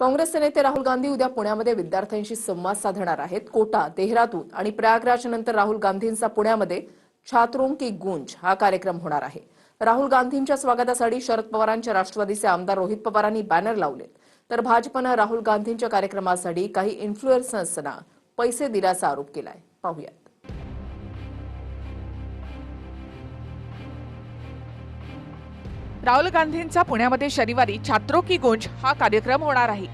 काँग्रेसचे नेते राहुल गांधी उद्या पुण्यामध्ये विद्यार्थ्यांशी संवाद साधणार आहेत। कोटा, देहरादून आणि प्रयागराजनंतर राहुल गांधींचा पुण्यामध्ये छात्रों की गूंज हा कार्यक्रम होणार आहे। राहुल गांधींच्या स्वागतासाठी शरद पवारांच्या राष्ट्रवादीचे आमदार रोहित पवारांनी बॅनर लावलेत, तर भाजपनं राहुल गांधींच्या कार्यक्रमासाठी काही इन्फ्लुएन्सर्सना पैसे दिल्याचा आरोप केलाय। पाहूयात। राहुल गांधींचा पुण्यामध्ये शनिवारी छात्रों की गूंज हा कार्यक्रम होणार आहे।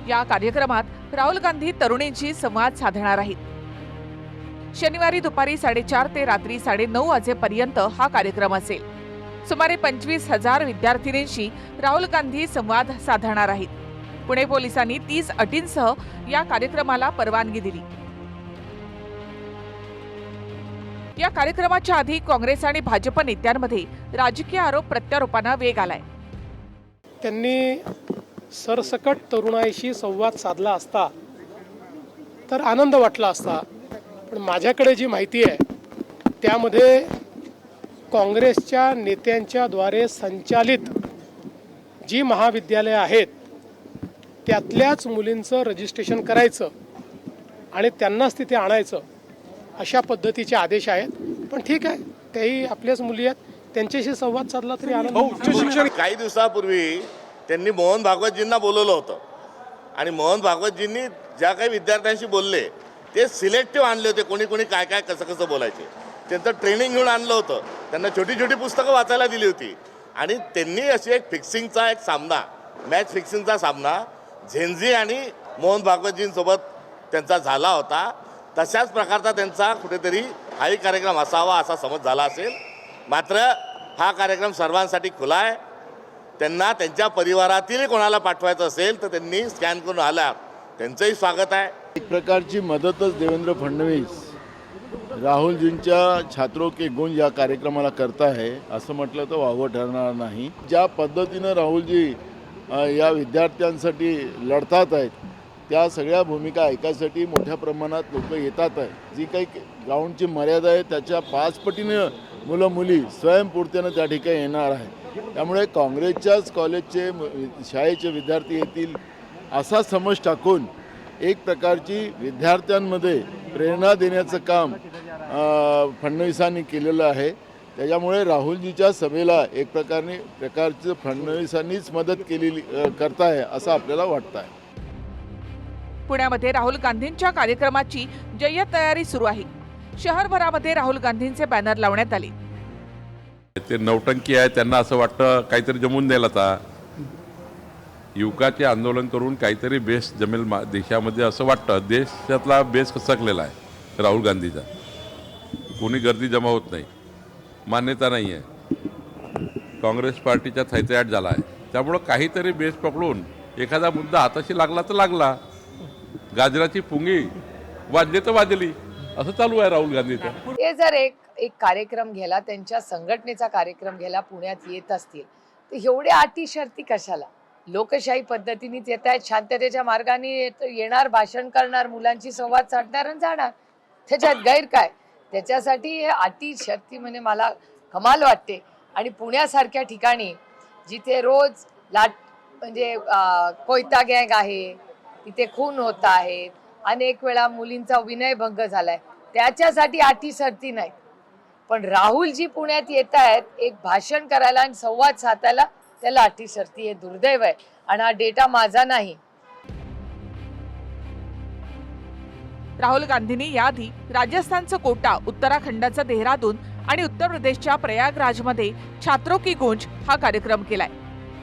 या कार्यक्रमात राहुल गांधी तरुणींशी संवाद साधणार आहेत। शनिवारी दुपारी 4:30 ते रात्री 9:30 वाजेपर्यंत हा कार्यक्रम असेल। सुमारे 25,000 विद्यार्थिनींशी राहुल गांधी संवाद साधणार आहेत। पुणे पोलिसांनी 30 अटींसह या कार्यक्रमाला परवानगी दिली। या कार्यक्रमाच्या आधी काँग्रेस आणि भाजप नेत्यांमध्ये राजकीय आरोप प्रत्यारोपांना वेग आलाय। त्यांनी सरसकट तरुणाईशी संवाद साधला असता तर आनंद वाटला असता, पण माझ्याकडे जी माहिती आहे त्यामध्ये काँग्रेसच्या नेत्यांच्या द्वारे संचालित जी महाविद्यालये आहेत त्यातल्याच मुलींचं रजिस्ट्रेशन करायचं आणि त्यांनाच तिथे आणायचं अशा पद्धतीचे आदेश आहेत। पण ठीक आहे, त्याही आपल्याच मुली आहेत, त्यांच्याशी संवाद साधला तरी आनंद। उच्च शिक्षण काही दिवसापूर्वी त्यांनी मोहन भागवतजींना बोलवलं होतं आणि मोहन भागवतजींनी ज्या काही विद्यार्थ्यांशी बोलले ते सिलेक्टिव्ह आणले होते, कोणी कोणी काय काय कसं कसं बोलायचे त्यांचं ट्रेनिंग घेऊन आणलं होतं। त्यांना छोटी छोटी पुस्तकं वाचायला दिली होती आणि त्यांनी अशी एक फिक्सिंगचा एक सामना, मॅच फिक्सिंगचा सामना झेंझी आणि मोहन भागवतजींसोबत त्यांचा झाला होता। तशाच प्रकारचा त्यांचा कुठेतरी हाही कार्यक्रम असावा असा समज झाला असेल। मात्र हा कार्यक्रम सर्वांसाठी खुला आहे। त्यांना त्यांच्या परिवारातील कोणाला पाठवायचं असेल तर त्यांनी स्कॅन करून आल्या, त्यांचंही स्वागत आहे। एक प्रकारची मदतच देवेंद्र फडणवीस राहुलजींच्या छात्रों के गुंज या कार्यक्रमाला करत आहे असं म्हटलं तर वावगं ठरणार नाही। ज्या पद्धतीनं राहुलजी या विद्यार्थ्यांसाठी लढतात आहेत त्या सगळ्या भूमिका ऐकायसाठी मोठ्या प्रमाणात लोक येतात आहेत। जी काही ग्राउंडची मर्यादा आहे त्याच्या 5 पटीनं मुलं मुली स्वयंपूर्तीनं त्या ठिकाणी येणार आहे। त्यामुळे काँग्रेसच्याच कॉलेजचे शाळेचे विद्यार्थी येतील असा समज टाकून एक प्रकारची विद्यार्थ्यांमध्ये प्रेरणा देण्याचं काम फडणवीसांनी केलेलं आहे। त्याच्यामुळे राहुलजीच्या सभेला एक प्रकारचं फडणवीसांनीच मदत केलेली करताय असं आपल्याला वाटतं आहे। पुण्यामध्ये राहुल गांधींच्या कार्यक्रमाची जय्यत तयारी सुरू आहे। शहरभरामध्ये राहुल गांधींचे बॅनर लावण्यात आले। ते नौटंकी आहे, त्यांना असं वाटतं काहीतरी जमून द्यायला आता युवकाचे आंदोलन करून काहीतरी बेस जमेल देशामध्ये असं वाटतं। देशातला बेस सकलेला आहे राहुल गांधीचा, कोणी गर्दी जमा होत नाही, मान्यता नाही आहे, काँग्रेस पार्टीचा थैथयाट झाला आहे। त्यामुळं काहीतरी बेस पकडून एखादा मुद्दा हाताशी लागला तर लागला, गाजराची पुंगी वाजली तर वाजली, असं चालू आहे राहुल गांधीचं। ते जर एक कार्यक्रम घ्यायला, त्यांच्या संघटनेचा कार्यक्रम घ्यायला पुण्यात येत असतील तर एवढ्या अटी शर्ती कशाला? लोकशाही पद्धतीनेच येत आहेत, शांततेच्या मार्गाने येणार, भाषण करणार, मुलांची संवाद साधणार आणि जाणार, त्याच्यात गैर काय? त्याच्यासाठी अटी शर्ती म्हणजे मला कमाल वाटते। आणि पुण्यासारख्या ठिकाणी जिथे रोज म्हणजे कोयता गँग आहे, तिथे खून होत आहेत, अनेक वेळा मुलींचा विनयभंग झालाय, त्याच्यासाठी अटी शर्ती नाही। पण राहुलजी पुण्यात येत आहेत एक भाषण करायला आणि संवाद साधायला, त्याला अटी शर्ती, हे दुर्दैव आहे आणि हा डेटा माझा नाही। राहुल गांधींनी याआधी राजस्थानचं कोटा, उत्तराखंडचं देहरादून आणि उत्तर प्रदेशच्या प्रयागराजमध्ये छात्रों की गूंज हा कार्यक्रम केलाय।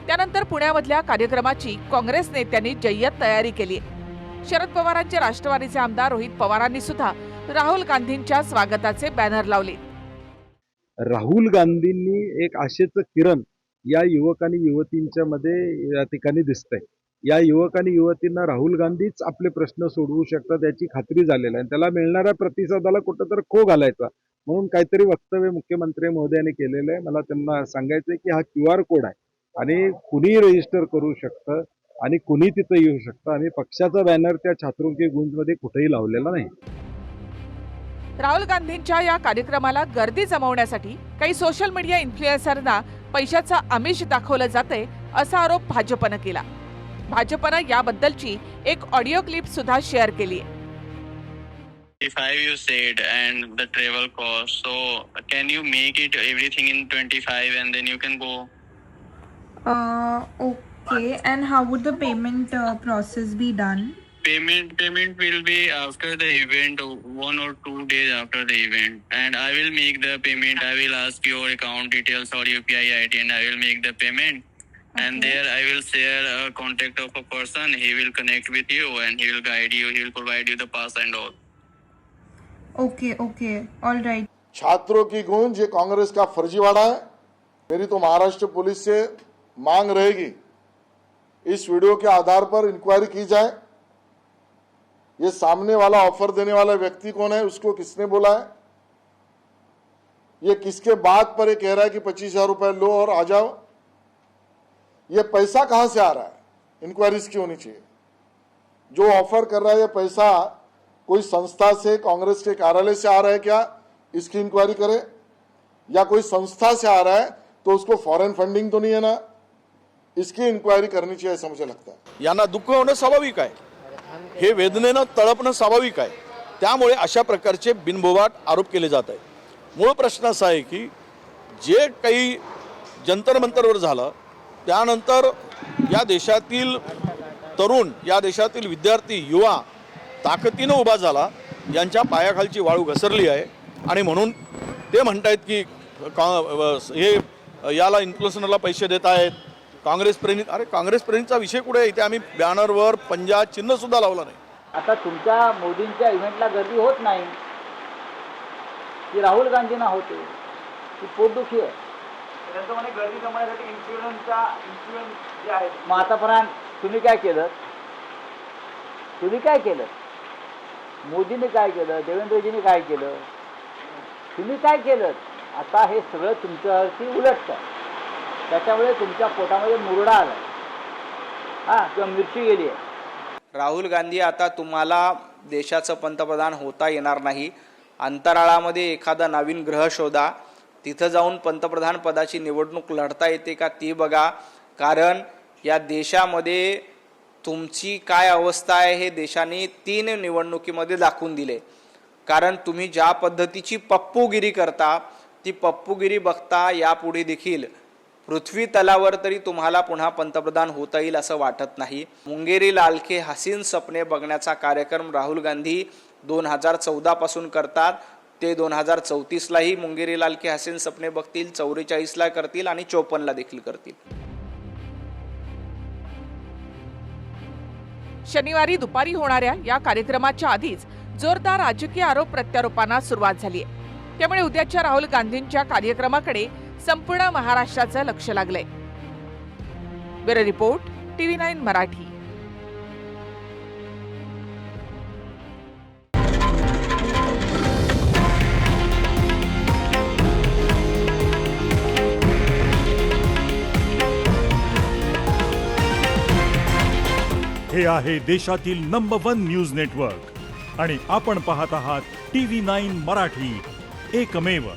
त्यानंतर पुण्यामधल्या कार्यक्रमाची काँग्रेस नेत्यांनी जय्यत तयारी केली आहे। शरद पवारांचे राष्ट्रवादीचे आमदार रोहित पवारांनी सुद्धा राहुल गांधींच्या स्वागताचे बॅनर लावले। राहुल गांधींनी एक आशेचं किरण या युवक आणि युवतींच्या मध्ये या ठिकाणी दिसतंय। या युवक आणि युवतींना राहुल गांधीच आपले प्रश्न सोडवू शकतात याची खात्री झालेली आहे। त्याला मिळणाऱ्या प्रतिसादाला कुठंतरी खो घालायचा म्हणून काहीतरी वक्तव्य मुख्यमंत्री महोदयांनी केलेलं आहे। मला त्यांना सांगायचं की हा QR कोड आहे आणि कुणी रजिस्टर करू शकतं आणि कुणी तिथं येऊ शकतं आणि पक्षाचा बॅनर त्या छात्रों के गुंजमध्ये कुठेही लावलेला नाही। राहुल गांधींच्या या कार्यक्रमाला गर्दी जमवण्यासाठी काही सोशल मीडिया इन्फ्लुएन्सरना पैशाचं आमिष दाखवलं जातंय असा आरोप भाजपनं केला। भाजपनं याबद्दलची एक ऑडिओ क्लिप सुद्धा शेअर केली आहे. 25 you said, and the travel cost. So can you make it everything in 25 and then you can go? Okay, and how would the payment process be done? Payment will be after the event, 1 or 2 days after the event, and I will make the payment. I will ask your account details or UPI ID, and I will make the payment. And there I will share a contact of a person. He will connect with you and he will guide you. He will provide you the pass and all. Okay, all right. छात्रों की गूंज ये कांग्रेस का फर्जीवाड़ा है। मेरी तो Maharashtra police से मांग रहेगी, इस वीडियो के आधार पर इंक्वायरी की जाए। ये सामने वाला ऑफर देने वाला व्यक्ति कौन है, उसको किसने बोला है, ये किसके बात पर ये कह रहा है कि 25,000 रुपए लो और आ जाओ। ये पैसा कहां से आ रहा है, इंक्वायरीज की होनी चाहिए। जो ऑफर कर रहा है ये पैसा कोई संस्था से, कांग्रेस के कार्यालय से आ रहा है क्या, इसकी इंक्वायरी करे, या कोई संस्था से आ रहा है तो उसको फॉरेन फंडिंग तो नहीं है ना, इसकी इंक्वायरी करनी चाहिए असं मुझे लगता है। यांना दुःख होणं स्वाभाविक आहे, हे वेदनेनं तळपणं स्वाभाविक आहे। त्यामुळे अशा प्रकारचे बिनबोभाट आरोप केले जात आहेत। मूळ प्रश्न असा आहे की जे काही जंतर मंतरवर झालं त्यानंतर या देशातील तरुण, या देशातील विद्यार्थी, युवा ताकदीनं उभा झाला, यांच्या पायाखालची वाळू घसरली आहे आणि म्हणून ते म्हणतायत की हे याला इन्फ्लुएन्सरला पैसे देत आहेत, काँग्रेस प्रेरित। अरे काँग्रेस प्रेरितचा विषय कुठे आहे? इथे आम्ही बॅनरवर पंजा चिन्ह सुद्धा लावलं नाही। आता तुमच्या मोदींच्या इव्हेंटला गर्दी होत नाही, की राहुल गांधींना होते, की पोटदुखी आहे, त्यांचं म्हणे गर्दी जमवण्यासाठी इन्फ्लुएन्स जे आहे। मग आतापर्यंत तुम्ही काय केलं? मोदीने काय केलं? देवेंद्रजीने काय केलं? तुम्ही काय केलं? आता हे सगळं तुमच्यावरती उलटतं, त्याच्यामुळे तुमच्या पोटामध्ये मुरडा आला, किंवा मिरची गेली आहे। राहुल गांधी, आता तुम्हाला देशाचं पंतप्रधान होता येणार नाही। अंतराळामध्ये एखादा नवीन ग्रह शोधा, तिथं जाऊन पंतप्रधान पदाची निवडणूक लढता येते का ती बघा। कारण या देशामध्ये तुमची काय अवस्था आहे हे देशाने 3 निवडणुकीमध्ये दाखवून दिले। कारण तुम्ही ज्या पद्धतीची पप्पूगिरी करता, ती पप्पूगिरी बघता यापुढे देखील पृथ्वी तलावर तरी तुम्हाला पुन्हा पंतप्रधान होता येईल असं वाटत नाही। मुंगेरी लाल के हसीन सपने बघण्याचा कार्यक्रम राहुल गांधी 2014 पासून करतात, ते 2034लाही मुंगेरी लाल के हसीन सपने बघतील, 44ला करतील आणि 54ला देखील करतील। शनिवारी दुपारी होणाऱ्या या कार्यक्रमाच्या आधीच जोरदार राजकीय आरोप प्रत्यारोपांना सुरुवात झाली आहे। त्यामुळे उद्याच्या राहुल गांधींच्या कार्यक्रमाकडे संपूर्ण महाराष्ट्राचं लक्ष लागलंय। Bureau report, TV9 Marathi. हे आहे देशातील नंबर 1 न्यूज नेटवर्क आणि आपण पाहत आहात TV9 मराठी, एकमेव।